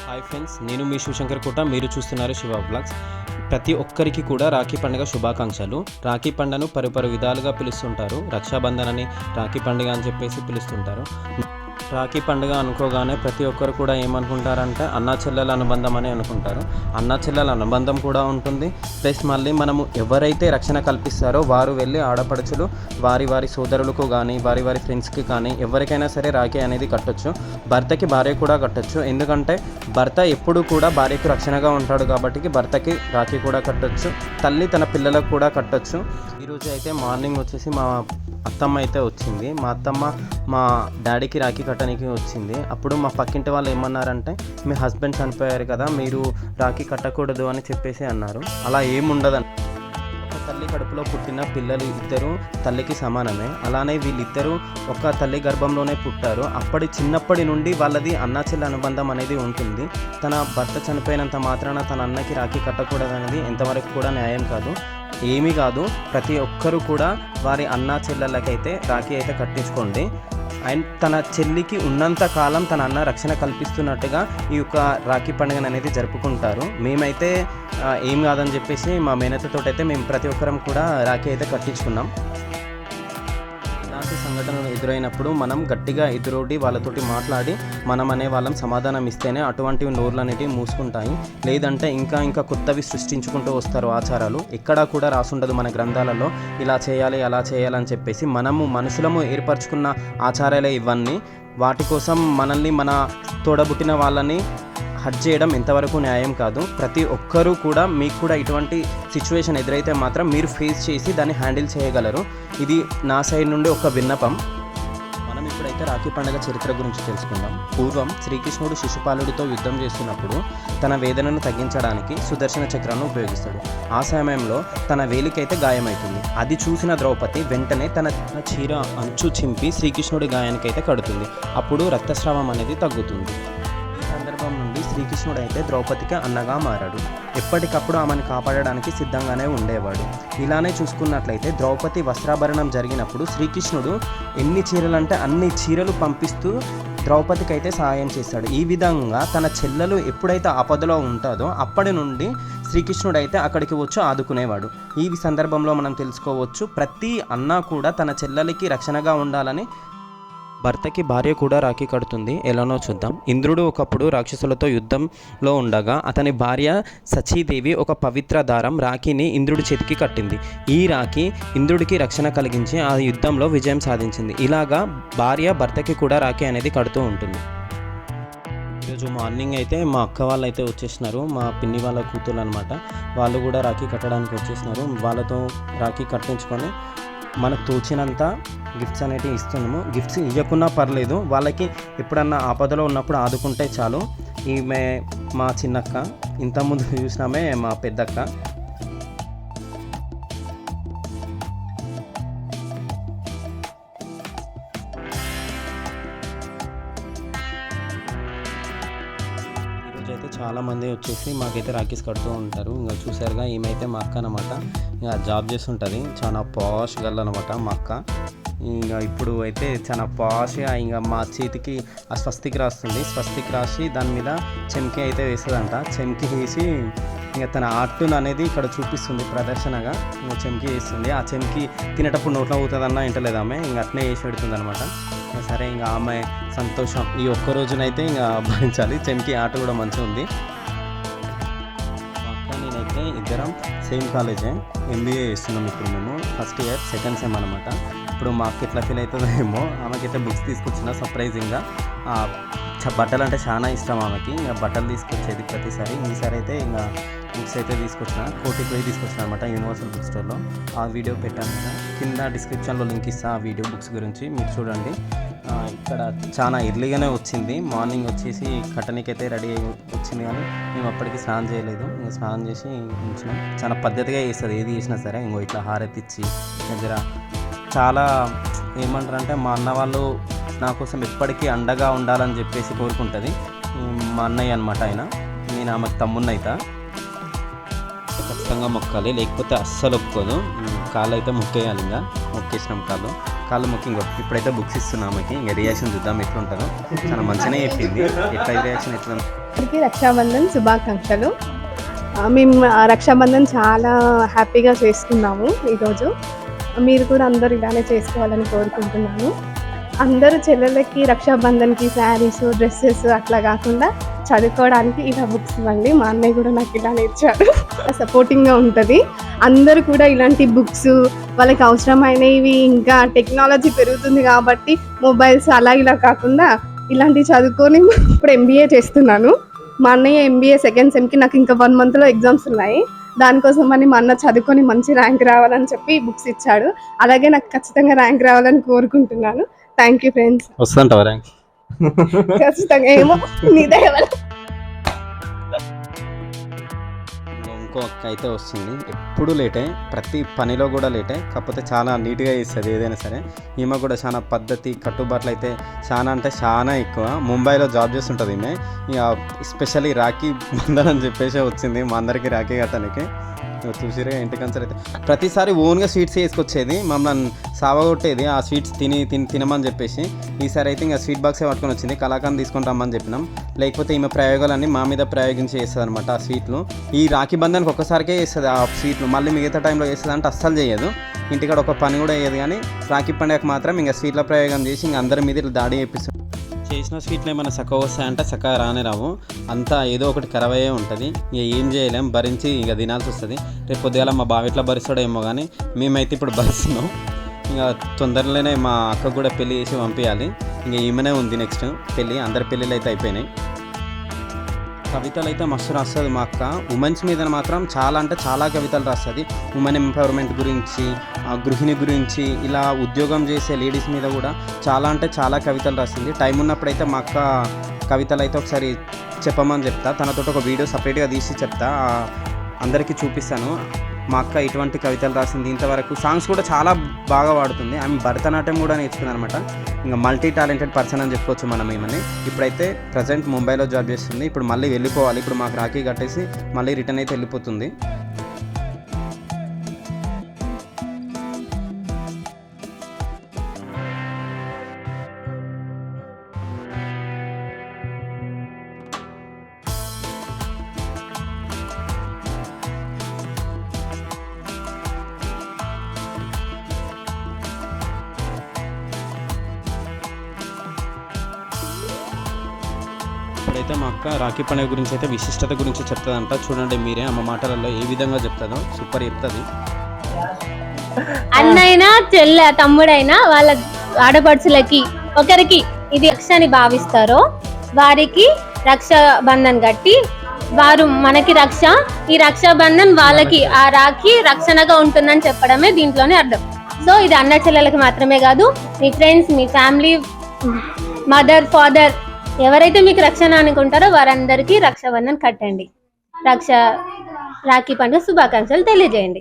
Hi friends, నేను మీ శివశంకర్ కోట. మీరు చూస్తున్నారు శివ బ్లాగ్స్. ప్రతి ఒక్కరికి కూడా రాఖీ పండుగ శుభాకాంక్షలు. రాఖీ పండుగను పలు విధాలుగా పిలుస్తుంటారు. రక్షాబంధన్ అని, రాఖీ పండుగ అని చెప్పేసి పిలుస్తుంటారు. రాఖీ పండుగ అనుకోగానే ప్రతి ఒక్కరు కూడా ఏమనుకుంటారంటే అన్నా చెల్లెల అనుబంధం అని అనుకుంటారు. అన్నా చెల్లెల అనుబంధం కూడా ఉంటుంది. ప్లస్ మళ్ళీ మనము ఎవరైతే రక్షణ కల్పిస్తారో వారు వెళ్ళి ఆడపడుచులు వారి సోదరులకు కానీ వారి ఫ్రెండ్స్కి కానీ ఎవరికైనా సరే రాఖీ అనేది కట్టొచ్చు. భర్తకి భార్య కూడా కట్టొచ్చు. ఎందుకంటే భర్త ఎప్పుడు కూడా భార్యకు రక్షణగా ఉంటాడు కాబట్టి భర్తకి రాఖీ కూడా కట్టొచ్చు. తల్లి తన పిల్లలకు కూడా కట్టొచ్చు. ఈరోజు అయితే మార్నింగ్ వచ్చేసి మా అత్తమ్మ అయితే వచ్చింది. మా అత్తమ్మ మా డాడీకి రాఖీ కట్టడానికి వచ్చింది. అప్పుడు మా పక్కింటి వాళ్ళు ఏమన్నారంటే, మీ హస్బెండ్ చనిపోయారు కదా, మీరు రాఖీ కట్టకూడదు అని చెప్పేసి అన్నారు. అలా ఏముండదని, ఒక తల్లి కడుపులో పుట్టిన పిల్లలు ఇద్దరు తల్లికి సమానమే. అలానే వీళ్ళిద్దరూ ఒక తల్లి గర్భంలోనే పుట్టారు. చిన్నప్పటి నుండి వాళ్ళది అన్నా చెల్లి అనుబంధం అనేది ఉంటుంది. తన భర్త చనిపోయినంత మాత్రాన తన అన్నకి రాఖీ కట్టకూడదు అనేది ఎంతవరకు కూడా న్యాయం కాదు. ఏమీ కాదు. ప్రతి ఒక్కరూ కూడా వారి అన్నా చెల్లెళ్ళకైతే రాఖీ అయితే కట్టించుకోండి. అండ్ తన చెల్లికి ఉన్నంత కాలం తన అన్న రక్షణ కల్పిస్తున్నట్టుగా ఈ యొక్క రాఖీ పండుగను అనేది జరుపుకుంటారు. మేమైతే ఏం కాదని చెప్పేసి మా మేనత్తతో అయితే మేము ప్రతి ఒక్కరం కూడా రాఖీ అయితే కట్టించుకున్నాం. ఇలాంటి సంఘటనలు ఎదురైనప్పుడు మనం గట్టిగా ఎదురొడ్డి వాళ్ళతోటి మాట్లాడి మనం అనే వాళ్ళం సమాధానం ఇస్తేనే అటువంటివి నోర్లు అనేటివి మూసుకుంటాయి. లేదంటే ఇంకా కొత్తవి సృష్టించుకుంటూ వస్తారు ఆచారాలు. ఎక్కడా కూడా రాసుండదు మన గ్రంథాలలో ఇలా చేయాలి అలా చేయాలని చెప్పేసి. మనుషులము ఏర్పరచుకున్న ఆచారాలే ఇవన్నీ. వాటి కోసం మనల్ని మన తోడబుట్టిన వాళ్ళని హట్ చేయడం ఎంతవరకు న్యాయం కాదు. ప్రతి ఒక్కరూ కూడా మీకు కూడా ఇటువంటి సిచ్యువేషన్ ఎదురైతే మాత్రం మీరు ఫేస్ చేసి దాన్ని హ్యాండిల్ చేయగలరు. ఇది నా సైడ్ నుండి ఒక విన్నపం. మనం ఇప్పుడైతే రాఖీ పండుగ చరిత్ర గురించి తెలుసుకుందాం. పూర్వం శ్రీకృష్ణుడు శిశుపాలుడితో యుద్ధం చేస్తున్నప్పుడు తన వేదనను తగ్గించడానికి సుదర్శన చక్రాన్ని ఉపయోగిస్తాడు. ఆ సమయంలో తన వేలికైతే గాయమవుతుంది. అది చూసిన ద్రౌపది వెంటనే తన చీర అంచు చింపి శ్రీకృష్ణుడి గాయానికైతే కడుతుంది. అప్పుడు రక్తస్రావం అనేది తగ్గుతుంది. సందర్భం నుండి శ్రీకృష్ణుడు అయితే ద్రౌపదికి అన్నగా మారాడు. ఎప్పటికప్పుడు ఆమెను కాపాడడానికి సిద్ధంగానే ఉండేవాడు. ఇలానే చూసుకున్నట్లయితే ద్రౌపది వస్త్రాభరణం జరిగినప్పుడు శ్రీకృష్ణుడు ఎన్ని చీరలంటే అన్ని చీరలు పంపిస్తూ ద్రౌపదికి అయితే సహాయం చేశాడు. ఈ విధంగా తన చెల్లెలు ఎప్పుడైతే ఆపదలో ఉంటుందో అప్పటి నుండి శ్రీకృష్ణుడు అయితే అక్కడికి వచ్చి ఆదుకునేవాడు. ఈ సందర్భంలో మనం తెలుసుకోవచ్చు, ప్రతి అన్న కూడా తన చెల్లెలికి రక్షణగా ఉండాలని భర్తకి భార్య కూడా రాఖీ కడుతుంది. ఎలానో చూద్దాం. ఇంద్రుడు ఒకప్పుడు రాక్షసులతో యుద్ధంలో ఉండగా అతని భార్య సచీదేవి ఒక పవిత్ర దారం రాఖీని ఇంద్రుడి చేతికి కట్టింది. ఈ రాఖీ ఇంద్రుడికి రక్షణ కలిగించి ఆ యుద్ధంలో విజయం సాధించింది. ఇలాగా భార్య భర్తకి కూడా రాఖీ అనేది కడుతూ ఉంటుంది. ఈరోజు మార్నింగ్ అయితే మా అక్క వాళ్ళు అయితే వచ్చేసినారు. మా పిన్ని వాళ్ళ కూతురు అనమాట. వాళ్ళు కూడా రాఖీ కట్టడానికి వచ్చేసినారు. వాళ్ళతో రాఖీ కట్టించుకొని మనకు తోచినంత గిఫ్ట్స్ అనేవి ఇస్తున్నాము. గిఫ్ట్స్ ఇవ్వకున్నా పర్లేదు, వాళ్ళకి ఎప్పుడన్నా ఆపదలో ఉన్నప్పుడు ఆదుకుంటే చాలు. ఈమె మా చిన్నక్క, ఇంతకుముందు చూసినామే మా పెద్దక్క. అయితే చాలామంది వచ్చేసి మాకైతే రాఖీస్ కడుతూ ఉంటారు. ఇంకా చూసారుగా, ఈమెయితే మా అక్క అనమాట. ఇంకా జాబ్ చేస్తుంటుంది. చాలా పాష్ గర్ల్ అనమాట మా అక్క. ఇంకా ఇప్పుడు అయితే చాలా పాష్గా ఇంకా మా చేతికి ఆ స్వస్తికి రాస్తుంది. స్వస్తికి రాసి దాని మీద చెంకి అయితే వేస్తుందంట. చెంకి వేసి ఇంకా తన ఆర్ట్ను అనేది ఇక్కడ చూపిస్తుంది ప్రదర్శనగా. ఇంకా చెంకి వేస్తుంది. ఆ చెంకి తినేటప్పుడు నోట్లో అవుతుందన్నా ఇంటలేదు ఆమె. ఇంకా అట్నే వేసి పెడుతుంది అనమాట. సరే, ఇంకా ఆమె సంతోషం ఈ ఒక్క రోజునైతే ఇంకా భరించాలి. చెంకి ఆట కూడా మంచిగా ఉంది. మా అక్క నేనైతే ఇద్దరం సేమ్ కాలేజే, MBA చేస్తున్నాం. ఇప్పుడు మేము ఫస్ట్ ఇయర్ సెకండ్ సెమ్ అనమాట. ఇప్పుడు మా అక్క ఎట్లా ఫీల్ అవుతుందో ఏమో. ఆమెకైతే బుక్స్ తీసుకొచ్చిన సర్ప్రైజింగ్గా. బట్టలు అంటే చాలా ఇష్టం ఆమెకి. ఇంకా బట్టలు తీసుకొచ్చేది ప్రతిసారి. ఈసారి అయితే ఇంకా బుక్స్ అయితే తీసుకొచ్చిన. కోటికి పోయి తీసుకొచ్చిన అనమాట యూనివర్సల్ బుక్ స్టోర్లో. ఆ వీడియో పెట్టాను కదా, కింద డిస్క్రిప్షన్లో లింక్ ఇస్తా. ఆ వీడియో బుక్స్ గురించి మీరు చూడండి. ఇక్కడ చాలా ఎర్లీగానే వచ్చింది. మార్నింగ్ వచ్చేసి కట్టనికైతే రెడీ వచ్చింది, కానీ మేము అప్పటికి స్నానం చేయలేదు. ఇంకా స్నానం చేసి ఉంచినాం. చాలా పద్ధతిగా చేస్తుంది ఏది చేసినా సరే. ఇంకో ఇట్లా హారతి ఇచ్చి దగ్గర చాలా ఏమంటారంటే, మా అన్న వాళ్ళు నా కోసం ఎప్పటికీ అండగా ఉండాలని చెప్పేసి కోరుకుంటుంది. మా అన్నయ్య అనమాట ఆయన. నేను ఆమెకు తమ్మున్నైతే ఖచ్చితంగా మొక్కాలి, లేకపోతే అస్సలు ఒప్పుకోదు. కాళ్ళు అయితే మొక్కేయాలి. ఇంకా మొక్కేసినాం కాళ్ళు. కాళ్ళు మొక్కి ఇంకో ఇప్పుడైతే బుక్స్ ఇస్తున్నామకి ఇంకా రియాక్షన్ చూద్దాం ఎట్లా ఉంటుందో. చాలా మంచిగానే చెప్పింది. ఎట్లా రియాక్షన్ ఎట్లా అందరికీ రక్షాబంధన్ శుభాకాంక్షలు. మేము రక్షాబంధన్ చాలా హ్యాపీగా చేసుకున్నాము ఈరోజు. మీరు కూడా అందరూ ఇలానే చేసుకోవాలని కోరుకుంటున్నాను. అందరూ చెల్లెళ్ళకి రక్షాబంధన్కి శారీస్ డ్రెస్సెస్ అట్లా కాకుండా చదువుకోవడానికి ఇలా బుక్స్ ఇవ్వండి. మా అన్నయ్య కూడా నాకు ఇలా నేర్చాడు. సపోర్టింగ్గా ఉంటుంది. అందరూ కూడా ఇలాంటి బుక్స్ వాళ్ళకి అవసరమైనవి, ఇంకా టెక్నాలజీ పెరుగుతుంది కాబట్టి మొబైల్స్ అలా ఇలా కాకుండా ఇలాంటివి చదువుకొని ఇప్పుడు MBA చేస్తున్నాను. మా అన్నయ్య MBA సెకండ్ సెమ్కి, నాకు ఇంకా 1 monthలో ఎగ్జామ్స్ ఉన్నాయి. దానికోసం అని మా అన్న చదువుకొని మంచి ర్యాంక్ రావాలని చెప్పి బుక్స్ ఇచ్చాడు. అలాగే నాకు ఖచ్చితంగా ర్యాంక్ రావాలని కోరుకుంటున్నాను. Thank you friends. వస్తుంటావా ర్యాంక్? ఖచ్చితంగా ఏమో నీదే. ఇంకో అక్క అయితే వస్తుంది, ఎప్పుడు లేటే, ప్రతి పనిలో కూడా లేటే, కాకపోతే చాలా నీట్గా చేస్తుంది ఏదైనా సరే. ఈమె కూడా చాలా పద్ధతి కట్టుబాట్లు అయితే చాలా అంటే చాలా ఎక్కువ. ముంబైలో జాబ్ చేస్తుంటుంది ఈమె. ఇక ఎస్పెషల్లీ రాఖీ బంధన్ అని చెప్పేసి వచ్చింది మా అందరికీ రాఖీ కట్టడానికి. చూసిరే ఇంటికంచర్ అయితే ప్రతిసారి ఓన్గా స్వీట్స్ వేసుకొచ్చేది, మమ్మల్ని సావగొట్టేది ఆ స్వీట్స్ తినమని చెప్పేసి. ఈసారి అయితే ఇంకా స్వీట్ బాక్సే పట్టుకొని వచ్చింది. కలాకండ్ తీసుకొని రమ్మని చెప్పినాం. లేకపోతే ఈమె ప్రయోగాలన్నీ మా మీద ప్రయోగించి చేస్తుంది అనమాట ఆ స్వీట్లు. ఈ రాఖీ బంధానికి ఒక్కసారికే చేస్తుంది ఆ స్వీట్లు, మళ్ళీ మిగతా టైంలో చేస్తుంది అంటే అస్సలు చేయదు. ఇంటికాడ ఒక పని కూడా వేయదు. కానీ రాఖీ పండుగకు మాత్రం ఇంకా స్వీట్ల ప్రయోగం చేసి ఇంకా అందరి మీద ఇట్లా దాడి చేపిస్తుంది. చేసిన స్వీట్లు ఏమైనా చక్కగా వస్తాయంటే చక్కగా రానే రావు, అంతా ఏదో ఒకటి ఖరాబ్ అయ్యే ఉంటుంది. ఇక ఏం చేయలేం, భరించి ఇక తినాల్సి వస్తుంది. రేపు పొద్దుగాల మా బావ ఇట్లా భరిస్తాడేమో కానీ మేమైతే ఇప్పుడు భరిస్తున్నాం. ఇంకా తొందరలోనే మా అక్కకు కూడా పెళ్ళి చేసి పంపించాలి. ఇంకా ఈమెనే ఉంది నెక్స్ట్ పెళ్ళి. అందరి పెళ్ళిళ్ళు అయితే అయిపోయినాయి. కవితలు అయితే మస్తు రాస్తుంది మా అక్క. ఉమెన్స్ మీద మాత్రం చాలా అంటే చాలా కవితలు రాస్తుంది. ఉమెన్ ఎంపవర్మెంట్ గురించి, గృహిణి గురించి, ఇలా ఉద్యోగం చేసే లేడీస్ మీద కూడా చాలా అంటే చాలా కవితలు రాస్తుంది. టైం ఉన్నప్పుడైతే మా అక్క కవితలు అయితే ఒకసారి చెప్పమని చెప్తా. తనతో ఒక వీడియో సపరేట్గా తీసి చెప్తా, అందరికీ చూపిస్తాను. మా అక్క ఇటువంటి కవితలు రాసింది. ఇంతవరకు సాంగ్స్ కూడా చాలా బాగా పాడుతుంది. ఆమె భరతనాట్యం కూడా నేర్చుకుంది అనమాట. ఇంకా మల్టీ టాలెంటెడ్ పర్సన్ అని చెప్పుకోవచ్చు మనం ఏమని. ఇప్పుడైతే ప్రజెంట్ ముంబైలో జాబ్ చేస్తుంది. ఇప్పుడు మళ్ళీ వెళ్ళిపోవాలి. ఇప్పుడు మాకు రాఖీ కట్టేసి మళ్ళీ రిటర్న్ అయితే వెళ్ళిపోతుంది. ఇప్పుడైతే మా అక్క రాఖీ పండుగ గురించి అయితే విశిష్టత గురించి చెప్తుందంట. చూడండి మీరే అమ్మ మాటలలో ఏ విధంగా చెప్తుందో. సూపర్ చెప్తుంది. అన్నైనా చెల్లె తమ్ముడైనా వాళ్ళ ఆడపడుచులకి ఒకరికి ఇది రక్ష అని భావిస్తారో వారికి రక్షాబంధన్ కట్టి వారు మనకి రక్ష, ఈ రక్షాబంధన్ వాళ్ళకి ఆ రాఖీ రక్షణగా ఉంటుందని చెప్పడమే దీంట్లోనే అర్థం. సో ఇది అన్న చెల్లెలకి మాత్రమే కాదు, మీ ఫ్రెండ్స్, మీ ఫ్యామిలీ, మదర్, ఫాదర్ ఎవరైతే మీకు రక్షణ అనుకుంటారో వారందరికీ రక్షాబంధన్ కట్టండి. రాఖీ పండుగ శుభాకాంక్షలు తెలియజేయండి.